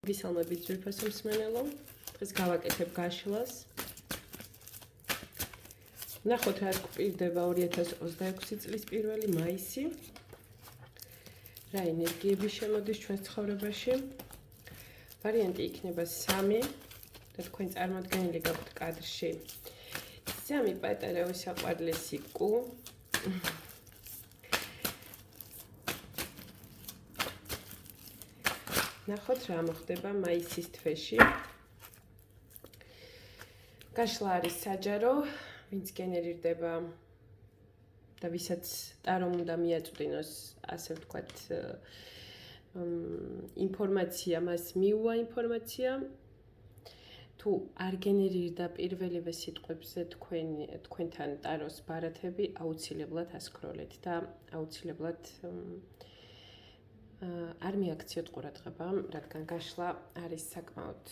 Გისალმებით ძვირფასო მსმენელო, დღეს გავაკეთებ გაშლას. ნახოთ რა გვპირდება 2026 წლის 1 მაისი. რა ენერგიები შემოდის ჩვენს ცხოვრებაში. ვარიანტი იქნება 3 და თქვენ წარმოდგენილი გაქვთ კადრში. 3 პატარა უსაყვარლესი კუ. ნახოთ რა მოხდება მაისის თვეში. გაშლა არის საჯარო, ვინც გენერირდება და ვისაც ტარომ უნდა მიაწვდინოს, ასე ვთქვათ, ინფორმაცია, მას მიუვა ინფორმაცია. თუ არ გენერირდა პირველივე სიტყვებზე თქვენთან ტაროს ბარათები, აუცილებლად ასკროლეთ და აუცილებლად არ მიაქციოთ ყურადღება, რადგან გაშლა არის საკმაოდ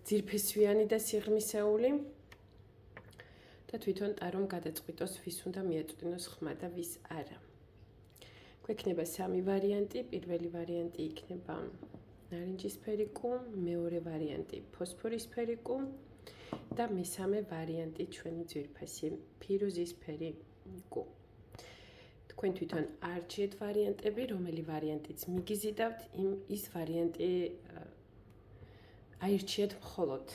ძირფესვიანი და სიღრმისეული და თვითონ ტარომ გადაწყვიტოს, ვის უნდა მიაწვდინოს ხმა და ვის არა. გვექნება 3 ვარიანტი. პირველი ვარიანტი იქნება ნარინჯისფერი კუ, მეორე ვარიანტი ფოსფორისფერი კუ და მესამე ვარიანტი ჩვენი ძვირფასი ფირუზისფერი კუ. თქვენ თვითონ არჩიეთ ვარიანტები, რომელი ვარიანტიც მიგიზიდავთ, ის ვარიანტი აირჩიეთ მხოლოდ.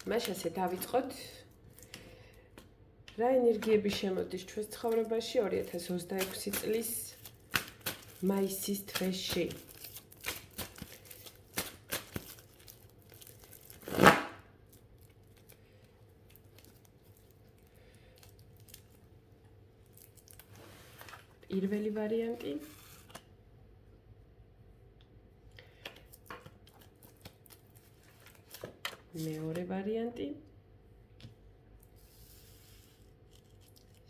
მაშინ ასე დავიწყოთ. რა ენერგიები შემოდის ჩვენს ცხოვრებაში 2026 წლის მაისის თვეში? პირველი ვარიანტი. მეორე ვარიანტი.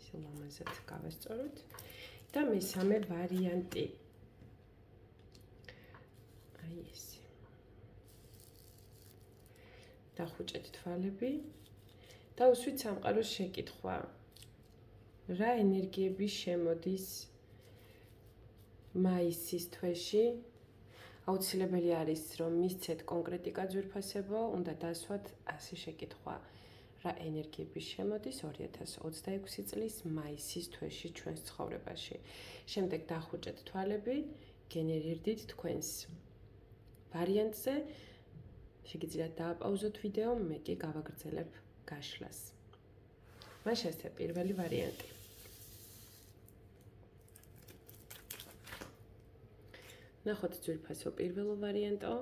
სულამაზად გავასწოროთ და მესამე ვარიანტი. აი ესე. დახუჭეთ თვალები და უსვით სამყაროს შეკითხვა. რა ენერგიები შემოდის მაისის თვეში? აუცილებელი არის, რომ მისცეთ კონკრეტიკა ძვირფასებო, უნდა დასვათ ასე შეკითხვა. რა ენერგიები შემოდის 2026 წლის მაისის თვეში ჩვენს ცხოვრებაში? შემდეგ დახუჭეთ თვალები, გენერირდით თქვენს ვარიანტზე. შეგიძლიათ დააპაუზოთ ვიდეო, მე კი გავაგრძელებ გაშლას. მაშინ ასე პირველი ვარიანტი. ნახოთ ძვირფასო პირველ ვარიანტო,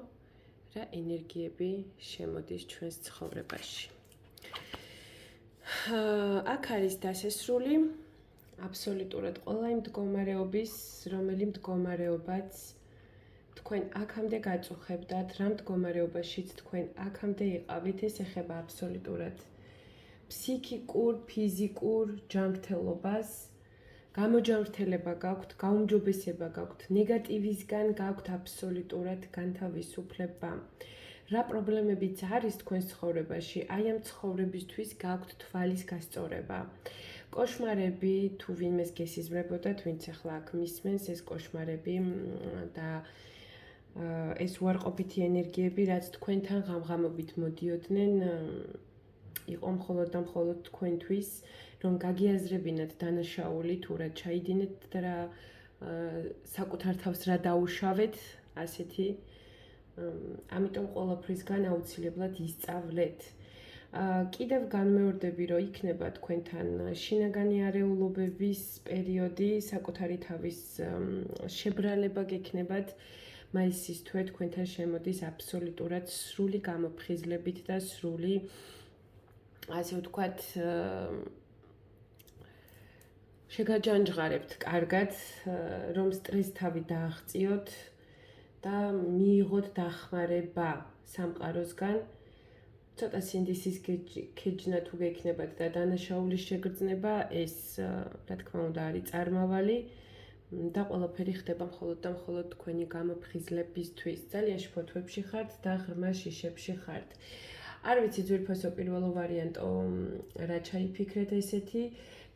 რა ენერგიები შემოდის ჩვენს ცხოვრებაში. აქ არის დასესრული აბსოლუტურად ყველა იმ მდგომარეობის, რომელი მდგომარეობაც თქვენ აქამდე გაწუხებდათ, რა მდგომარეობაშიც თქვენ აქამდე იყავით, ეს ეხება აბსოლუტურად ფსიქიკურ, ფიზიკურ ჯანმრთელობას. გამოჯანმრთელება გაქვთ, გაუმჯობესება გაქვთ, ნეგატივისგან გაქვთ აბსოლუტურად განთავისუფლება. რა პრობლემებიც არის თქვენს ცხოვრებაში, აი ამ ცხოვრებისთვის გაქვთ თვალის გასწორება. კოშმარები, თუ ვინმეს გესიზმრებოდათ, ვინც ახლა აქ მისმენს, ეს კოშმარები და ეს უარყოფითი ენერგიები, რაც თქვენთან ღამღამობით მოდიოდნენ, იყო მხოლოდ და მხოლოდ თქვენთვის, რომ გაგიაზრებინათ დანაშაული, თუ რა ჩაიდინეთ და რა საკუთარ თავს რა დაუშავეთ, ასეთი. ამიტომ ყოველფრისგან აუცილებლად ისწავლეთ. კიდევ განმეორდები, რომ იქნება თქვენთან შინაგანი არეულობების პერიოდი, საკუთარი თავის შებრალება გექნებათ. მაისის თვე თქვენთან შემოდის აბსოლუტურად სრული გამოფხიზლებით და სრული, ასე ვთქვათ, შეგაჯანჯღარებთ კარგად, რომ სტრესთავი დააღწიოთ და მიიღოთ დახმარება სამყაროსგან. ცოტა სინდისის ქეჯნა თუ გექნებათ და დანაშაულის შეგრძნება, ეს რა თქმა უნდა არის წარმავალი და ყველაფერი ხდება მხოლოდ და მხოლოდ თქვენი გამოფხიზლებისთვის. ძალიან შფოთვებში ხართ და ღრმა შიშებში ხართ. არ ვიცი ძვირფასო პირველ ვარიანტო რა ჩაიფიქრეთ ესეთი,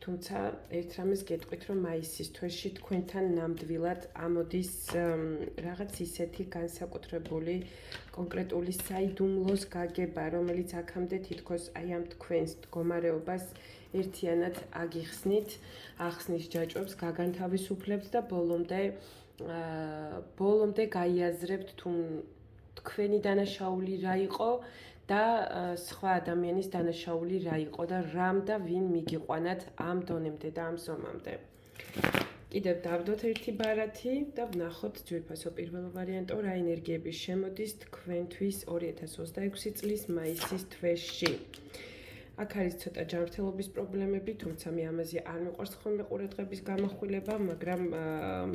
თუმცა ერთ რამეს გეტყვით, რომ მაისის თვეში თქვენთან ნამდვილად ამოდის რაღაც ისეთი განსაკუთრებული კონკრეტული საიდუმლოს გაგება, რომელიც აქამდე თითქოს აი ამ თქვენს მდგომარეობას ერთიანად ახსნის ჯაჭვებს, გაგანთავისუფლებთ და ბოლომდე გაიაზრებთ თუ თქვენი დანაშაული რა იყო და სხვა ადამიანის დანაშაული რა იყო და რამ და ვინ მიგიყვანათ ამ დონემდე და ამ ზომამდე. კიდევ დავდოთ ერთი ბარათი და ვნახოთ ძვირფასო პირველ ვარიანტო რა ენერგიები შემოდის თქვენთვის 2026 წლის მაისის თვეში. აქ არის ცოტა ჯანმრთელობის პრობლემები, თუმცა მე ამაზე არ მიყვარს ხოლმე ყურადღების გამახვილება, მაგრამ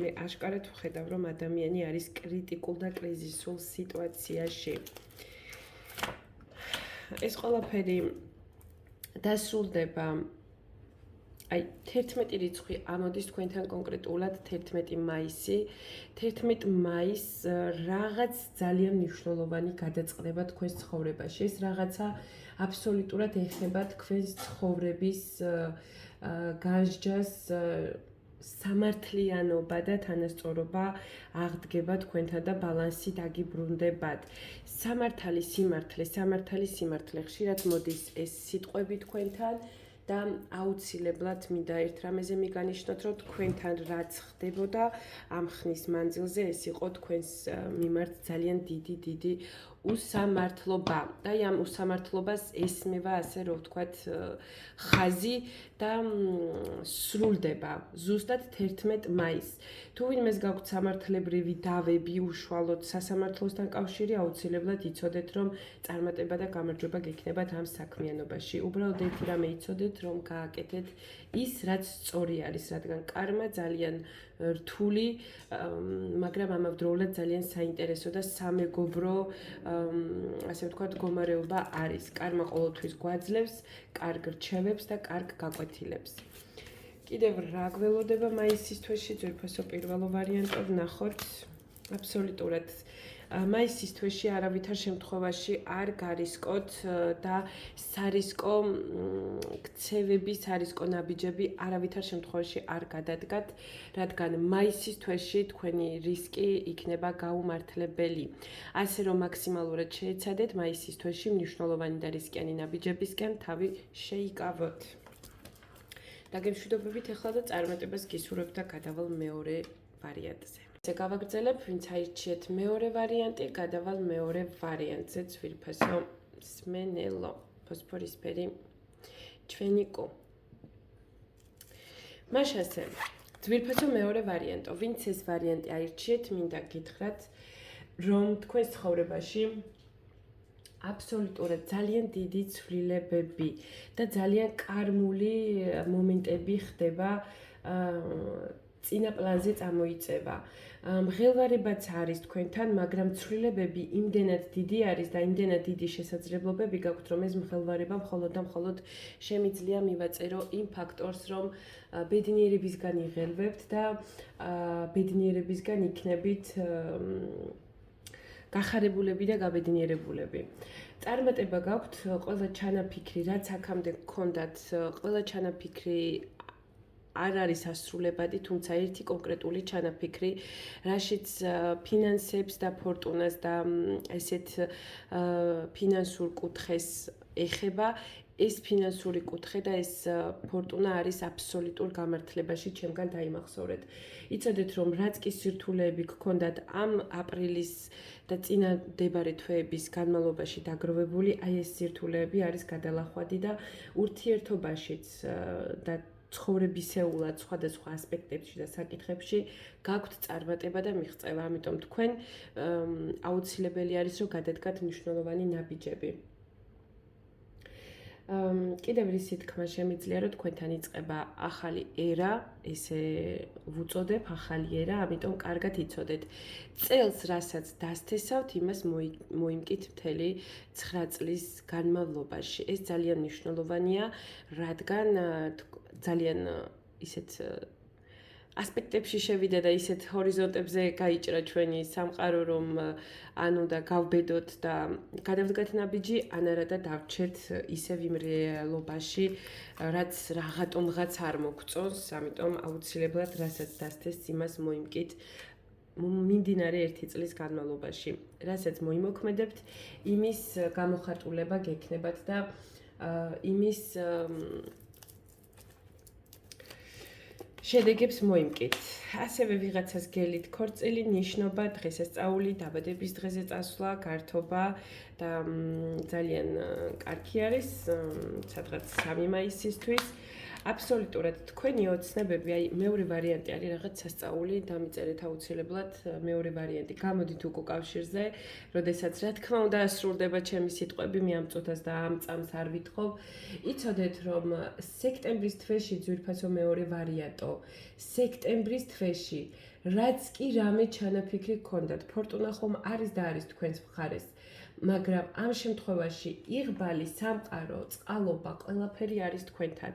მე აშკარად ვხედავ, რომ ადამიანი არის კრიტიკულ და კრიზისულ სიტუაციაში. ეს ყველაფერი დასრულდება აი 11 რიცხვი ამოდის თქვენთან კონკრეტულად 11 მაისი. 11 მაისს რაღაც ძალიან მნიშვნელოვანი გადაწყდება თქვენს ცხოვრებაში. ეს რაღაცა აბსოლუტურად ეხება თქვენს ცხოვრების განსჯას, სამართლიანობა და თანასწორობა აღდგება თქვენთან და ბალანსი დაგიბრუნდებათ. სამართალი, სიმართლე, ხშირად მოდის ეს სიტყვები თქვენთან და აუცილებლად მინდა ერთ რამეზე მიგანიშნოთ, რომ თქვენთან რაც ხდებოდა ამ ხნის მანძილზე, ეს იყო თქვენს მიმართ ძალიან დიდი უსამართლობა. და ამ უსამართლობას ესმევა, ასე რომ ვთქვათ, ხაზი და სრულდება ზუსტად 11 მაისს. თუ ვინმეს გაქვთ სამართლებრივი დავები, უშუალოდ სასამართლოსთან კავშირი, აუცილებლად იცოდეთ, რომ წარმატება და გამარჯვება გექნებათ ამ საქმიანობაში. უბრალოდ ერთი რამე იცოდეთ, რომ გააკეთეთ ის, რაც სწორი არის, რადგან კარმა ძალიან რთული, მაგრამ ამავდროულად ძალიან საინტერესო და სამეგობრო, ასე ვთქვათ, მდგომარეობა არის. კარმა ყოველთვის გვაძლევს კარგ რჩევებს და კარგ გაკვეთილებს. კიდევ რა გველოდება მაისის თვეში, ძვირფასო პირველო ვარიანტო ვნახოთ. აბსოლუტურად მაისის თვეში არავითარ შემთხვევაში არ გარისკოთ და სარისკო ქცევები, სარისკო ნაბიჯები არავითარ შემთხვევაში არ გადადგათ, რადგან მაისის თვეში თქვენი რისკი იქნება გაუმართლებელი. ასე რომ მაქსიმალურად შეეცადეთ მაისის თვეში მნიშვნელოვანი და რისკიანი ნაბიჯებისკენ თავი შეიკავოთ. დაგემშვიდობებით ახლა და წარმატებას გისურვებთ და გადავალ მეორე ვარიანტზე. ესე გავაგრძელებ, ვინც აირჩიეთ მეორე ვარიანტი, გადავალ მეორე ვარიანტზე, ძვირფასო სმენელო, ფოსფორისფერი ჩვენიკო. მაშასე, ძვირფასო მეორე ვარიანტო, ვინც ეს ვარიანტი აირჩიეთ, მინდა გითხრათ, რომ თქვენს ცხოვრებაში აბსოლუტურად ძალიან დიდი ცვლილებები და ძალიან კარმული მომენტები ხდება, წინა პლანზე წამოიწევა. მღელვარებაც არის თქვენთან, მაგრამ ცვლილებები იმდენად დიდი არის და იმდენად დიდი შესაძლებლობები გაქვთ, რომ ეს მღელვარება მხოლოდ და მხოლოდ შემიძლია მივაწერო იმ ფაქტორს, რომ ბედნიერებისგან იღელვებთ და ბედნიერებისგან იქნებით გახარებულები და გაბედნიერებულები. წარმატება გაქვთ, ყველა ჩანაფიქრი, რაც აქამდე გქონდათ, ყველა ჩანაფიქრი არ არის ასრულებადი, თუმცა ერთი კონკრეტული ჩანაფიქრი, რაშიც ფინანსებს და ფორტუნას და ესეთ ფინანსურ კუთხეს ეხება, ეს ფინანსური კუთხე და ეს ფორტუნა არის აბსოლუტურ გამართლებაში ჩემგან დაიმახსოვრეთ. იცოდეთ, რომ რაც კი სირთულეები გქონდათ ამ აპრილის და წინამდებარე თვეების განმავლობაში დაგროვებული, აი ეს სირთულეები არის გადალახვადი და ურთიერთობაშიც და ცხოვრებისეულად სხვადასხვა ასპექტებში და საკითხებში გაქვთ წარმატება და მიღწევა. ამიტომ თქვენ აუცილებელი არის, რომ გადადგათ მნიშვნელოვანი ნაბიჯები. კიდევ რისი თქმა შემიძლია, რომ თქვენთან იწყება ახალი ერა, ესე ვუწოდებ ახალი ერა, ამიტომ კარგად იცოდეთ. წელს, რასაც დასთესავთ, იმას მოიმკით მთელი 9 წლის განმავლობაში. ეს ძალიან მნიშვნელოვანია, რადგან ძალიან ისეთ ასპექტებში შევიდა და ისეთ ჰორიზონტებზე გაიჭრა ჩვენი სამყარო, რომ ანუ და გავბედოთ და გადავდგათ ნაბიჯი, ან არა და დავრჩეთ ისევ იმ რეალობაში, რაც რაღაცომღაც არ მოგწონს, ამიტომ აუცილებლად რასაც დასთეს იმას მოიმკით მიმდინარე 1 წლის განმავლობაში. რასაც მოიმოქმედებთ, იმის გამოხატულება გექნებათ და იმის შედეგებს მოიმკით. ასევე ვიღაცას გელით ქორწილი, ნიშნობა, დღესასწაული, დაბადების დღეზე წასვლა, გართობა და ძალიან კარგი არის, სადღაც 3 მაისისთვის. აბსოლუტურად თქვენი ოცნებები, აი მეორე ვარიანტი არის რაღაც სასწაული, დამიწერეთ აუცილებლად მეორე ვარიანტი. გამოდით უკო კავშირზე, როდესაც რა თქმა უნდა ასრულდება ჩემი სიტყვები, მე ამ წუთას და ამ წამს არ ვითხოვ. იცოდეთ, რომ სექტემბრის თვეში ძვირფასო მეორე ვარიანტო. სექტემბრის თვეში, რაც კი რამე ჩანაფიქრი გქონდათ, ფორტუნა ხომ არის და არის თქვენს მხარეს. მაგრამ ამ შემთხვევაში იღბალი, სამყარო, წყალობა, ყველაფერი არის თქვენთან.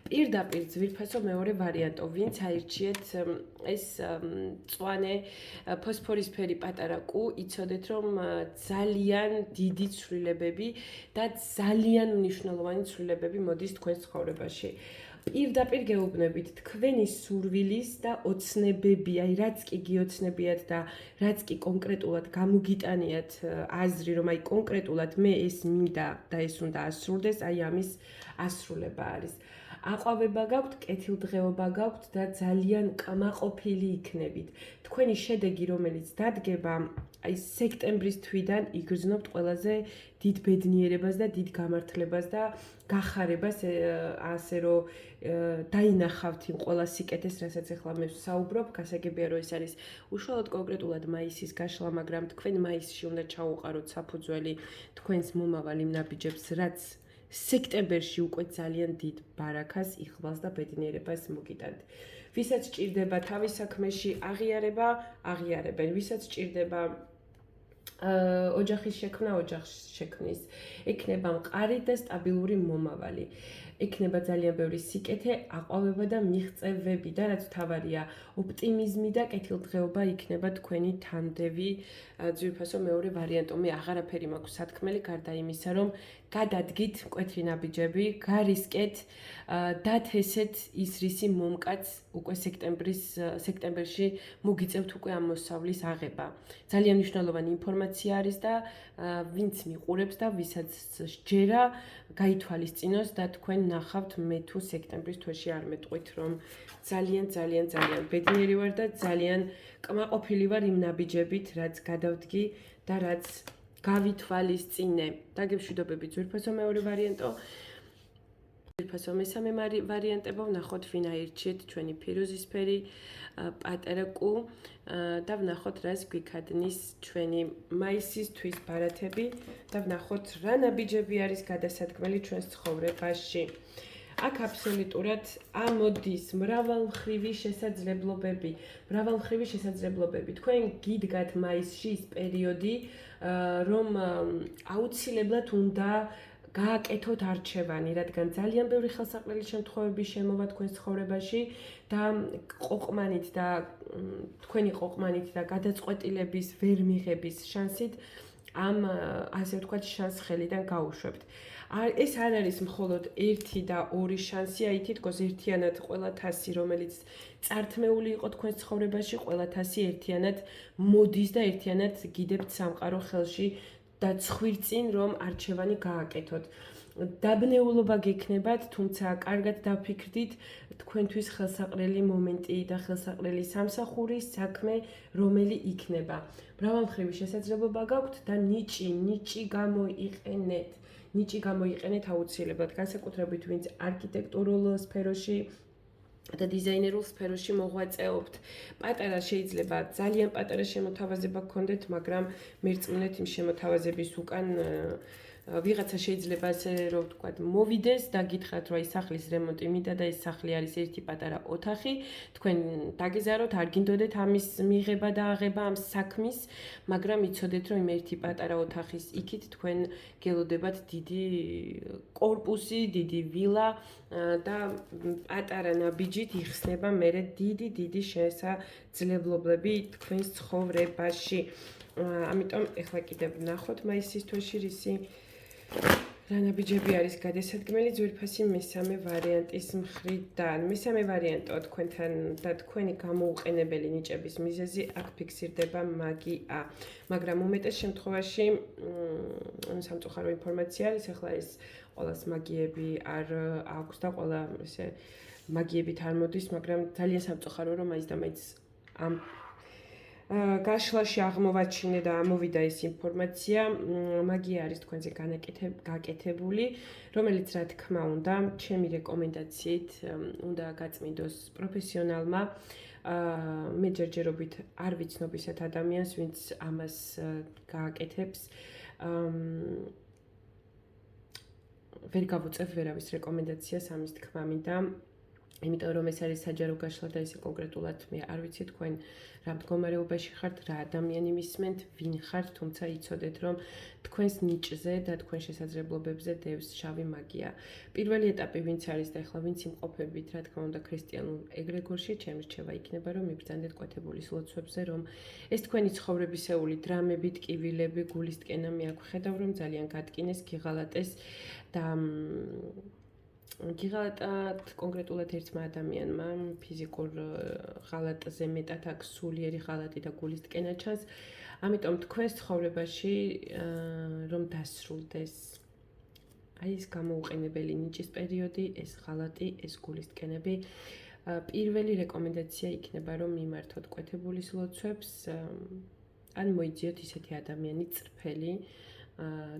პირდაპირ ძვირფასო მეორე ვარიანტო, ვინც აირჩიეთ ეს მწვანე ფოსფორისფერი პატარა კუ, იცოდეთ, რომ ძალიან დიდი ცვლილებები და ძალიან მნიშვნელოვანი ცვლილებები მოდის თქვენს ცხოვრებაში. პირდაპირ გეუბნებით თქვენი სურვილის და ოცნებები, აი რაც კი გიოცნებიათ და რაც კი კონკრეტულად გამოგიტანიათ აზრი, რომ აი კონკრეტულად მე ეს მინდა და ეს უნდა ასრულდეს, აი ამის ასრულება არის. აყვავება გაქვთ, კეთილდღეობა გაქვთ და ძალიან კმაყოფილი იქნებით. თქვენი შედეგი, რომელიც დადგება, აი სექტემბრის თვიდან იგრძნობთ ყველაზე დიდ ბედნიერებას და დიდ გამართლებას და გახარებას, ასე რომ დაინახავთ იმ ყველა სიკეთეს, რასაც ახლა მე ვსაუბრობ, გასაგებია რომ ეს არის უშუალოდ კონკრეტულად მაისის გაშლა, მაგრამ თქვენ მაისში უნდა ჩაუყაროთ საფუძველი თქვენს მომავალ იმ ნაბიჯებს, რაც სექტემბერში უკვე ძალიან დიდ ბარაქას, იღბალს და ბედნიერებას მოგიტანთ. ვისაც ჭირდება თავის საქმეში აღიარება, აღიარებენ. ვისაც ჭირდება ოჯახის შექმნა, ოჯახის შექმნის. ექნება მყარი და სტაბილური მომავალი. ექნება ძალიან ბევრი სიკეთე, აყვავება და მიღწევები და რაც მთავარია, ოპტიმიზმი და კეთილდღეობა იქნება თქვენი თანდევი ძვირფასო მეორე ვარიანტო. მე აღარაფერი მაქვს სათქმელი, გარდა იმისა, რომ გადადგით მკვეთრი ნაბიჯები, გარისკეთ, დათესეთ ის რისი მომკაც უკვე სექტემბერში მოგიწევთ უკვე ამ მოსავლის აღება. ძალიან მნიშვნელოვანი ინფორმაცია არის და ვინც მიყურებს და ვისაც სჯერა, გაითვალისწინოს და თქვენ ნახავთ მე თუ სექტემბრის თვეში არ მეტყვით, რომ ძალიან ბედნიერი ვარ და ძალიან კმაყოფილი ვარ იმ ნაბიჯებით, რაც გადავდგი და რაც გავითვალისწინე. დაგემშვიდობები ძვირფასო მეორე ვარიანტო. ძვირფასო მესამე ვარიანტებო, ვნახოთ ვინ აირჩიეთ ჩვენი ფიროზისფერი პატარა კუ და ვნახოთ რას გვიქადნის ჩვენი მაისის თვის ბარათები და ვნახოთ რა ნაბიჯები არის გადასადგმელი ჩვენს ცხოვრებაში. აქ აბსოლუტურად ამოდის მრავალმხრივი შესაძლებლობები. თქვენ გიდგათ მაისში ის პერიოდი, რომ აუცილებლად უნდა გააკეთოთ არჩევანი, რადგან ძალიან ბევრი ხელსაყრელი შემთხვევები შემოვა თქვენს ცხოვრებაში და ყოყმანით და თქვენი ყოყმანით და გადაწყვეტილების ვერ მიღების შანსით ამ ასე ვთქვათ შანსს ხელიდან გაუშვებთ. ეს არ არის მხოლოდ 1 და 2 შანსი, აი თითქოს ერთიანად ყველა თასი, რომელიც წართმეული იყო თქვენს ცხოვრებაში, ყველა თასი ერთიანად მოდის და ერთიანად გიდებთ სამყარო ხელში და ცხვირწინ, რომ არჩევანი გააკეთოთ. დაბნეულობა გექნებათ, თუმცა კარგად დაფიქრდით თქვენთვის ხელსაყრელი მომენტი და ხელსაყრელი სამსახური, საქმე, რომელი იქნება. მრავალმხრივი შესაძლებლობა გაქვთ და ნიჭი გამოიყენეთ. ნიჭი გამოიყენეთ აუცილებლად, განსაკუთრებით ვინც არქიტექტურულ სფეროში და დიზაინერულ სფეროში მოღვაწეობთ. პატარა შეიძლება ძალიან პატარა შემოთავაზება გქონდეთ, მაგრამ მერწმუნეთ იმ შემოთავაზების უკან ვიღაცა შეიძლება ასე რომ ვთქვათ, მოვიდეს და გითხრათ, რომ აი სახლის რემონტი მინდა და ეს სახლი არის ერთი პატარა ოთახი, თქვენ დაგიზაროთ, არ გინდოდეთ ამის მიღება და აღება ამ საქმის, მაგრამ იცოდეთ, რომ იმ ერთი პატარა ოთახის იქით თქვენ გელოდებათ დიდი კორპუსი, დიდი ვილა და პატარა ნაბიჯით იხსნება მერე დიდი შესაძლებლობლები თქვენს ცხოვრებაში. ამიტომ ეხლა კიდევ ვნახოთ მაისის თვეში რისი რა ნაბიჯები არის გადასადგმელი ძვირფასი მესამე ვარიანტის მხრიდან. მესამე ვარიანტო თქვენთან და თქვენი გამოუყენებელი ნიჭების მიზეზი აქ ფიქსირდება მაგია. მაგრამ უმეტეს შემთხვევაში სამწუხარო ინფორმაცია არის, ახლა ეს ყოველს მაგიები არ აქვს და ყველა ესე მაგიებით არ მოდის, მაგრამ ძალიან სამწუხარო რომ მაინც და მაინც ამ გაშლაში აღმოვაჩინე და ამოვიდა ეს ინფორმაცია, მაგია არის თქვენზე გაკეთებული, რომელიც რა თქმა უნდა, ჩემი რეკომენდაციით უნდა გაწმინდოს პროფესიონალმა. მე ჯერჯერობით არ ვიცნობ ისეთ ადამიანს, ვინც ამას გააკეთებს. ვერ გავუწევ ვერავის რეკომენდაციას ამის თქმა მინდა. იმიტომ რომ ეს არის საჯარო გაშლა და ესე კონკრეტულად მე არ ვიცი თქვენ რა მდგომარეობაში ხართ, რა ადამიანი მისმენთ, ვინ ხართ, თუმცა იცოდეთ რომ თქვენს ნიჭზე და თქვენ შესაძლებლობებზე დევს შავი მაგია. პირველი ეტაპი ვინც არის და ახლა ვინც იმყოფებით, რა თქმა უნდა, ქრისტიანულ ეგრეგორში, ჩემი რჩევა იქნება რომ მიბრძანდეთ კვეთებულის ლოცვებზე, რომ ეს თქვენი ცხოვრებისეული დრამები, ტკივილები, გულისტკენა მე აქ ვხედავ რომ ძალიან გატკინეს, გიღალატეს და გიღალატათ კონკრეტულად ერთმა ადამიანმა ფიზიკურ ღალატზე მეტად აქვს სულიერი ღალატი და გულისტკენა ჩანს. ამიტომ თქვენს ცხოვრებაში რომ დასრულდეს აი ეს გამოუყენებელი ნიჭის პერიოდი, ეს ღალატი, ეს გულისტკენები, პირველი რეკომენდაცია იქნება რომ მიმართოთ კვეთებულის ლოცვებს, ან მოიძიოთ ისეთი ადამიანი წრფელი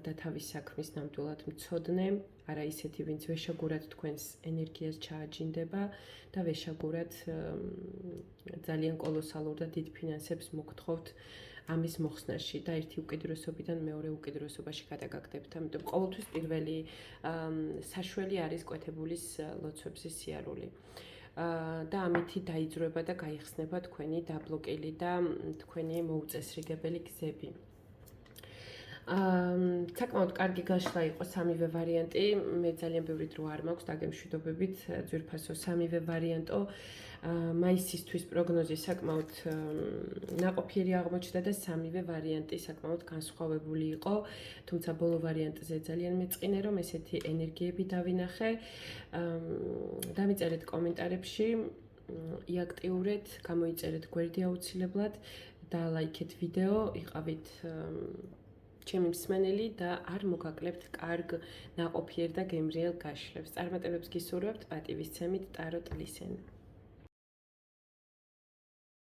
და თავის საქმის ნამდვილად მცოდნე, არა ისეთი, ვინც ვეშაგურად თქვენს ენერგიას ჩააჯინდება და ვეშაგურად ძალიან კოლოსალურ და დიდ ფინანსებს მოგთხოვთ ამის მოხსნაში და ერთი უკიდურესობიდან მეორე უკიდურესობაში გადაგაგდებთ. ამიტომ ყოველთვის პირველი საშველი არის კვეთებულის ლოცვებზე სიარული. და ამითი დაიძრება და გაიხსნება თქვენი დაბლოკილი და თქვენი მოუწესრიგებელი გზები. საკმაოდ კარგი გაშლა იყო სამივე ვარიანტი. მე ძალიან ბევრი დრო არ მაქვს დაგემშვიდობებით ძვირფასო სამივე ვარიანტო. მაისისთვის პროგნოზი საკმაოდ ნაყოფიერი აღმოჩნდა და სამივე ვარიანტი საკმაოდ განსხვავებული იყო. თუმცა ბოლო ვარიანტზე ძალიან მეწყინე რომ ესეთი ენერგიები დავინახე. დამიწერეთ კომენტარებში, იაქტიურეთ, გამოიწერეთ გვერდი აუცილებლად და ლაიქეთ ვიდეო, იყავით ჩემი მსმენელი და არ მოგაკლებთ კარგ, ნაყოფიერ და გემრიელ გაშლებს. წარმატებებს გისურვებთ, პატივისცემით ტაროტ ლისენ.